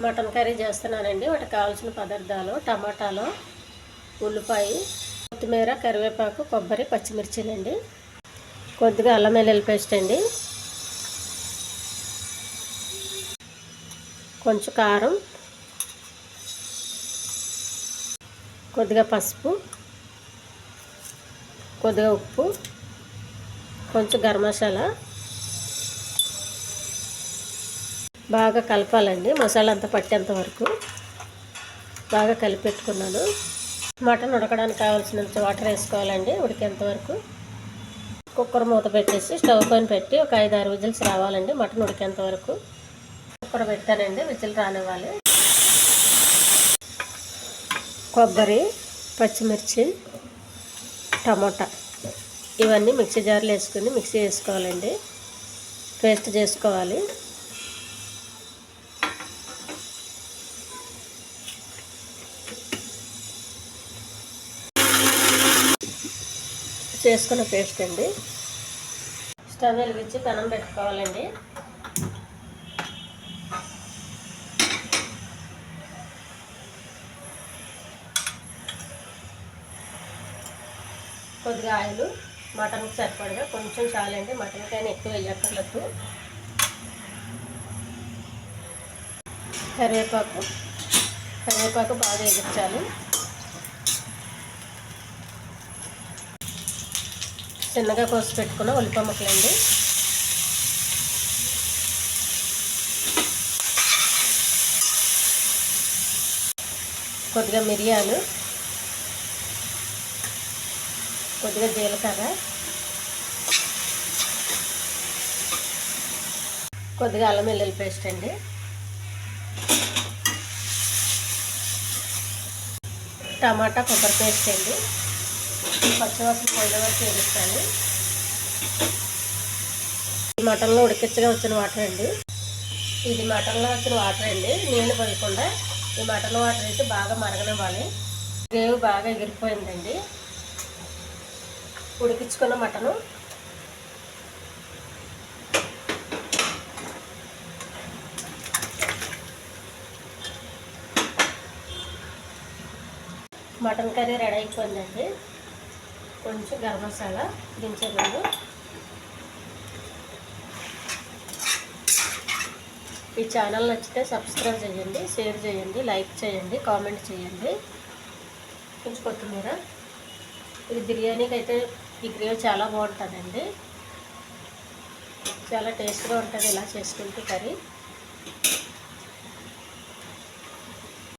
Mutton curry చేస్తున్నానండి. వాటికి కావాల్సిన పదార్థాలు టమాటాలు, ఉల్లిపాయ, కొత్తిమీర, కరివేపాకు, కొబ్బరి, పచ్చిమిర్చిలండి. కొద్దిగా అల్లం వెల్లుల్లి పేస్ట్ అండి, కొంచెం కారం, కొద్దిగా పసుపు, కొద్దిగా ఉప్పు, కొంచెం గరం మసాలా. బాగా కలపాలండి. మసాలా అంతా పట్టేంత వరకు బాగా కలిపెట్టుకున్నాను. మటన్ ఉడకడానికి కావాల్సినంత వాటర్ వేసుకోవాలండి. ఉడికేంత వరకు కుక్కర్ మూత పెట్టేసి స్టవ్ పైన పెట్టి ఒక 5-6 విజిల్స్ రావాలండి. మటన్ ఉడికేంత వరకు కుక్కర్ పెట్టానండి. విజిల్ రానివ్వాలి. కొబ్బరి, పచ్చిమిర్చి, టమోటా ఇవన్నీ మిక్సీ జార్లో వేసుకుని మిక్సీ వేసుకోవాలండి. పేస్ట్ చేసుకోవాలి. చేసుకున్న పేస్ట్ అండి. స్టవ్ వెలిగించి పెనం పెట్టుకోవాలండి. కొద్దిగా ఆయిల్, మటన్కి సరిపడగా కొంచెం చాలండి. మటన్కైనా ఎక్కువ వేయక్కర్లేదు. కరివేపాకు బాగా ఎగించాలి. చిన్నగా కోసి పెట్టుకున్న ఉల్లిపాయ ముక్కలండి, కొద్దిగా మిరియాలు, కొద్దిగా జీలకర్ర, కొద్దిగా అల్లం వెల్లుల్లి పేస్ట్ అండి, టమాటా కొబ్బరి పేస్ట్ అండి. పచ్చివాసన పోయిన వరకు వేగిస్తాను. ఈ మటన్లో ఉడికించగా వచ్చిన వాటర్ అండి. ఇది మటన్లో వచ్చిన వాటర్ అండి. నీళ్ళు పోయకుండా ఈ మటన్ వాటర్ వేసి బాగా మరగనివ్వాలి. గ్రేవీ బాగా ఎగిరిపోయిందండి. ఉడికించుకున్న మటను మటన్ కర్రీ రెడీ అయిపోయిందండి. కొంచెం గరం మసాలా దించే ముందు. ఈ ఛానల్ నచ్చితే సబ్స్క్రైబ్ చేయండి, షేర్ చేయండి, లైక్ చేయండి, కామెంట్ చేయండి. కొంచెం కొత్తిమీర. ఇది బిర్యానీకి అయితే ఈ గ్రేవీ చాలా బాగుంటుందండి. చాలా టేస్ట్గా ఉంటుంది ఇలా చేసుకుంటే కర్రీ.